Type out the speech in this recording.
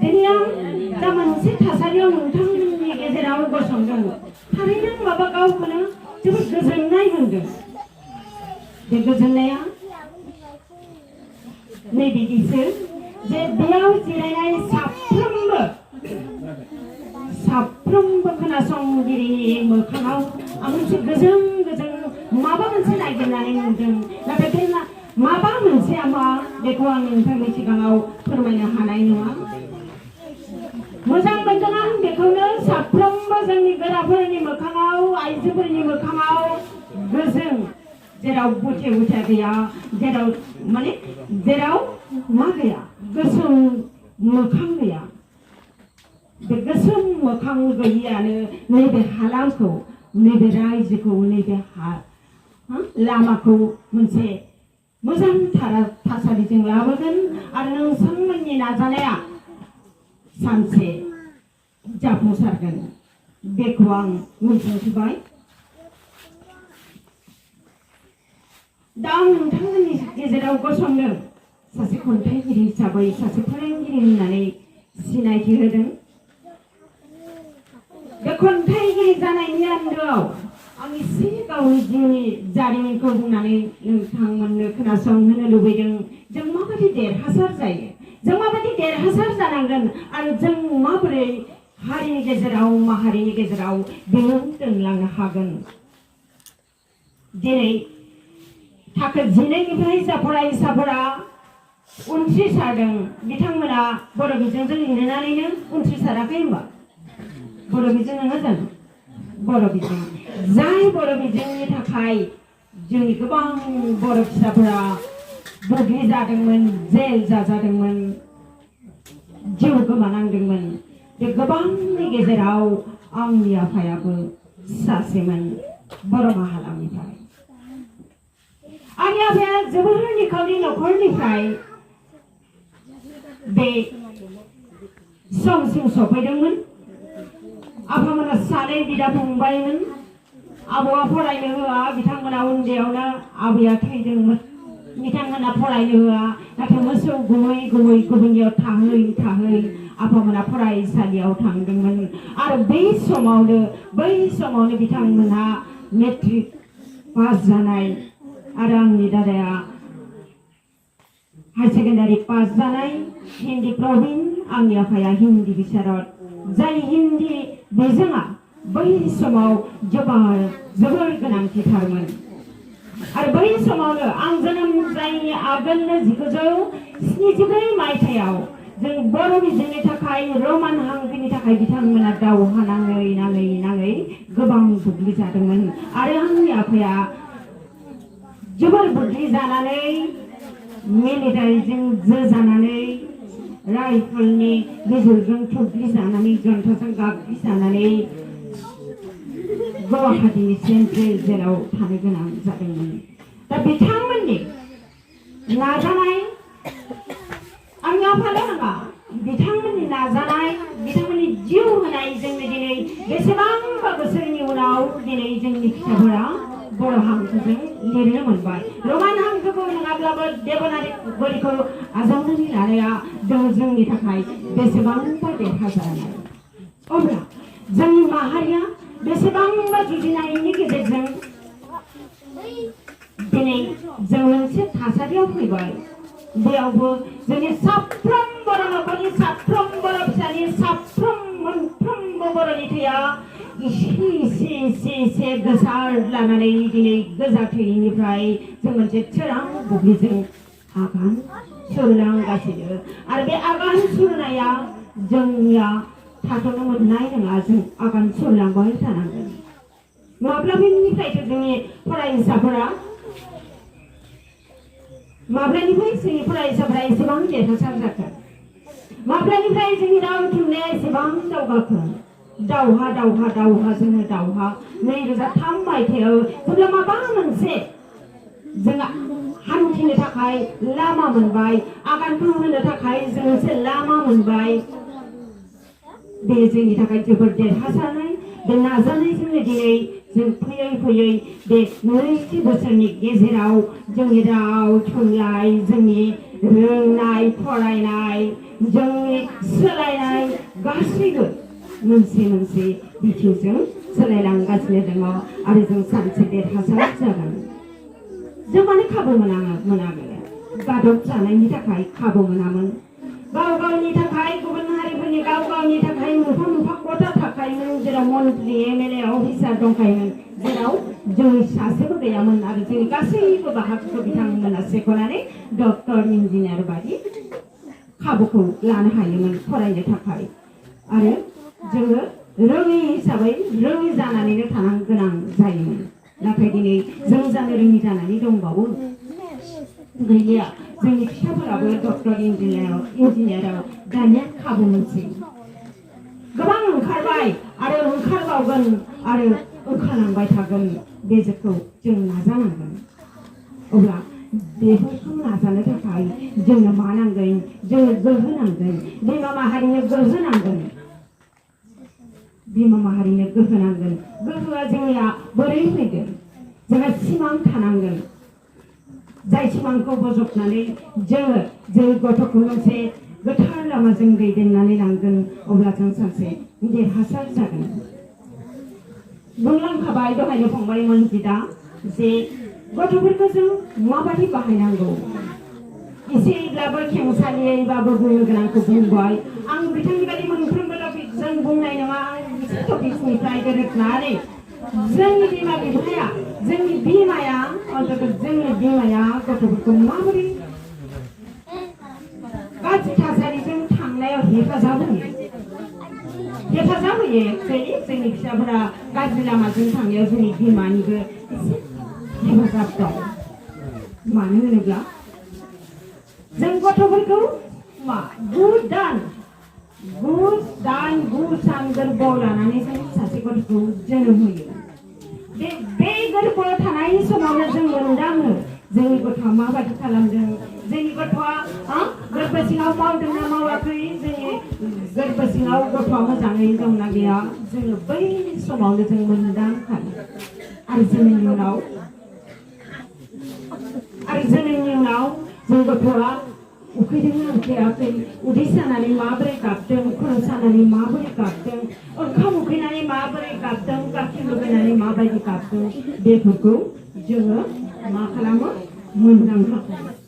दिनै आं दा मोनसे थासारियाव नोंथांमोननि गेजेराव गसंदों थारैनो माबा गावखौनो जोबोद गोजोननाय मोनदों। बे गोजोननाया नैबिदिसो जे बेयाव जिरायनाय साफ्रोमबो खोनासंगिरिनि मोखाङाव आं मोनसे गोजों माबा मोनसे नागिरनानै मोनदों। नाथाय बे माबा मोनसेया मा बेखौ आं नोंथांनि सिगाङाव फोरमायनो हानाय नङा। मोजां मोनदों आं बेखौनो साफ्रोमबो जोंनि गोराफोरनि मोखाङाव आइजोफोरनि मोखाङाव गोजों, जेराव बुथे गैया, जेराव मा गैया, गोसोम मोखां गैया। बे गोसोम मोखां गैयियानो नैबे हालामखौ, नैबे रायजोखौ, नैबे लामाखौ मोनसे मोजांथार थासारिजों लाबोगोन आरो नोंथांमोननि नाजानाया सानसे जाफुंसारगोन बेखौ आं मिजिंथिबाय। दा आं नोंथांमोननि गेजेराव गसंदों सासे खन्थाइगिरि हिसाबै, सासे फोरोंगिरि होननानै सिनायथि होदों। बे खन्थाइगिरि जानायनि आन्दोआव आं एसे गावनि जिउनि जारिमिनखौ बुंनानै नोंथांमोननो खोनासंहोनो लुबैदों। जों माबायदि देरहासार जायो, जों माबायदि देरहासार जानांगोन आरो जों माबोरै हारिनि गेजेराव, माहारिनि गेजेराव बिमुं दोनलांनो हागोन। दिनै थाखो 10निफ्राय जा फरायसाफोरा उनथ्रिसारदों बिथांमोना बर' बिजोंजों लिरनानैनो उनथ्रिसाराखै होनबा? बर' बिजों नङा जानो? बर' बिजों, जाय बर' बिजोंनि थाखाय जोंनि गोबां बर' फिसाफोरा बुग्लि जादोंमोन, जेल जाजादोंमोन, जिउ गोमानांदोंमोन। बे गोबांनि गेजेराव आंनि आफायाबो सासेमोन बर' हालामनिफ्राय। आंनि आफाया जोबोर निखावरि नखरनिफ्राय बे समसिम सफैदोंमोन। आफामोना सानै बिदा फंबायमोन। आबौआ फरायनो होआ, बिथांमोना उन्दैयावनो आबैया थैदोंमोन। बिथांमोना फरायनो होआ, नाथाय मोसौ गुमै गुबुननियाव थाहै आफामोना फरायसालियाव थांदोंमोन। आरो बै समावनो बिथांमोनहा मेट्रिक पास जानाय आरो आंनि दादाया हायर सेकेन्डारि पास जानाय, हिन्दी प्रबिन, आंनि आफाया हिन्दी बिसारद। जाय हिन्दी बिजोङा बै समाव जोबोर गोनांथिथारमोन। आरो बै समावनो आं जोनोम जायैनि आगोलनो 1974 मायथाइयाव जों बर' बिजोंनि थाखाय, रमान हांखोनि थाखाय बिथांमोना दावहा नाङै गोबां बुग्लि जादोंमोन। आरो आंनि आफाया जोबोर बुग्लि जानानै, मिलिटारिजों जोजानानै, राइफलनि गेजेरजों थुग्लि जानानै, जन्थाजों गाग्लि जानानै गुवाहाटीनि सेन्ट्रेल जेलाव थानो गोनां जादोंमोन। दा बिथांमोननि नाजानाय, आंनि आफाल' नङा, बिथांमोननि नाजानाय, बिथांमोननि जिउ होनायजोंनो दिनै बेसेबांबा बोसोरनि उनाव दिनै जोंनि फिसाफोरा बर' हांखोजों लिरनो मोनबाय। रमान हांखोखौ नङाब्लाबो देबनागरिखौ आजावनानै लानाया जोंनि थाखाय बेसेबांबा देरहासारनाय। अब्ला जोंनि माहारिया बेसेबांबा जुजिनायनि गेजेरजों दिनै जों मोनसे थासारियाव फैबाय। बेयावबो जोंनि साफ्रोम बर' नखरनि, साफ्रोम बर' फिसानि, मोनफ्रोमबो बर'नि थैया एसे गोसार लानानै दिनै गोजा थैनिफ्राय जों मोनसे सोरां बुब्लिजों आगान सुरलांगासिनो। आरो बे आगान सुरनाया जोंनिया थाथ'नो मोननाय नङा, जों आगान सुरलांबाय थानांगोन। माब्लानिफ्रायथ' जोंनि फरायसाफोरा एसेबां देरहासार जाखो? माब्लानिफ्राय जोंनि राव थुनलाइया एसेबां दावगाखो? दावहा 2003 मायथाइयाव जेब्ला माबा मोनसे जोंहा हान्थिनो थाखाय लामा मोनबाय, आगानखौ होनो थाखाय जों मोनसे लामा मोनबाय, बे जोंनि थाखाय जोबोर देरहासारनाय। बे नाजानायजोंनो दिनै जों फैयै फैयै बे 20 बोसोरनि गेजेराव जोंनि राव थुनलाइ जोंनि रोंनाय फरायनाय जोंनि सोलायनाय गासैबो मोनसे मोनसे बिथिंजों सोलायलांगासिनो दङ आरो जों सानसे देरहासार जागोन। जों मानो खाबु मोनामोन गादब जानायनि थाखाय खाबु मोनामोन। गाव गावनि थाखाय गुबुन हारिफोरनि गाव गावनि थाखाय मोनफा मोनफा खथा थाखायोमोन जेराव मन्त्रि एमएलए अफिसार दंखायोमोन जेराव जोंनि सासेबो गैयामोन आरो जोंनि गासैबो बाहागोखौ बिथांमोना सेख'नानै डक्टर इन्जिनियार बायदि खाबुखौ लानो हायोमोन फरायनो थाखाय आरो जोङो रोङि हिसाबै रोङि जानानैनो थानो गोनां जायोमोन। नाथाय दिनै जों जानो रोङि जानानै दंबावो गैलिया। जोंनि फिसाफोराबो डक्टर इन्जिनियाराव दानिया खाबु मोनसै। गोबां ओंखारबाय आरो ओंखारबावगोन आरो ओंखारलांबाय थागोन। बे जोंखौ जों नाजानांगोन। अब्ला बेफोरखौ नाजानो थाखाय जोंनो मा नांगोन? जोंनो गोहो नांगोन। बिमा माहारिनो गोहो नांगोन। बिमा माहारिनो गोहो नांगोन। गोहोआ जोंनिया बोरै फैगोन? जोंहा सिमां थानांगोन। जाय सिमांखौ बोजबनानै जोङो जोंनि गथ'खौ मोनसे गोथार लामाजों दैदेननानै लांगोन अब्ला जों सानसे देरहासार जागोन। बुंलांखाबाय दहायनो फंबाय मनजिदा जे गथ'फोरखौ जों माबायदि बाहायनांगौ एसेब्लाबो खेंसालियैबाबो बुंनो गोनांखौ बुंबाय। आं बिथांनि बायदि मोनफ्रोमबो टपिकजों बुंनाय नङा। आं मोनसे टपिकनिफ्राय गोरोबनानै जोंनि बिमा बिफाया जोंनि बिमाया गथ'फोरखौ माबोरै गाज्रि थासारिजों थांनायाव हेफाजाब होयो। जोंनि फिसाफोरा गाज्रि लामाजों थांनायाव जोंनि बिमानिबो एसे हेफाजाब दं। मानो होनोब्ला जों गथ'फोरखौ 9 सान गोरबोआव लानानै जों सासे गथ'खौ जोनोम होयो। बे गोरबोआव थानाय समावनो जों मोनदाङो जोंनि गथ'आ माबायदि खालामदों, जोंनि गथ'आ गोरबो सिङाव मावदोंना मावाखै, जोंनि गोरबो सिङाव गथ'आ मोजाङै दंना गैया, जोङो बै समावनो जों मोनदांखायो। आरो जोनोमनि उनाव जों गथ'आ उखैदोंना उखैयाखै, उदै सानानै माबोरै गाबदों, खर' सानानै माबोरै गाबदों, ओंखाम उखैनानै माबोरै गाबदों, गाइखेर लुबैनानै माबायदि गाबदों, बेफोरखौ जोङो मा खालामो? मोनदांनो हायो।